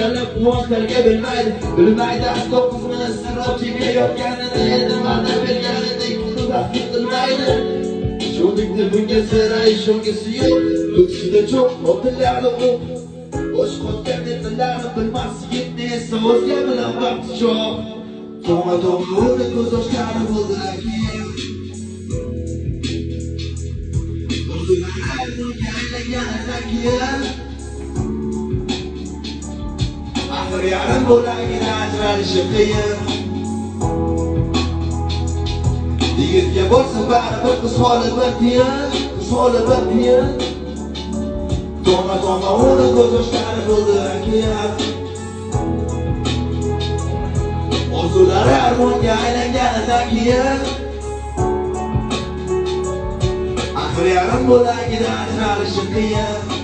Mo'ljallab quvonchlarga bilmaydi aslo qizmini sirrochiga yotganini endi va'da berganidek buni tasdiq qilmaydi. Sho'dikni bunga sira ishongisi yo'q, ko'ksida cho'q xotinlarni o'q. Bosh qotgan netarlarni bilmasligini esa o'zga bilan vaqti cho'q. To'ma o'rni ko'z yoshlari bo'ldi keyin. Axir yarim bo'lagida ajralishim qiyin. Yigitga bo'lsa baribir qiz holi bir tiyin, qiz holi bir tiyin. To'ma o'rni ko'z yoshlari bo'ldi keyin. Orzulari armonga aylanganidan keyin axir yarim bo'lagida ajralishim qiyin.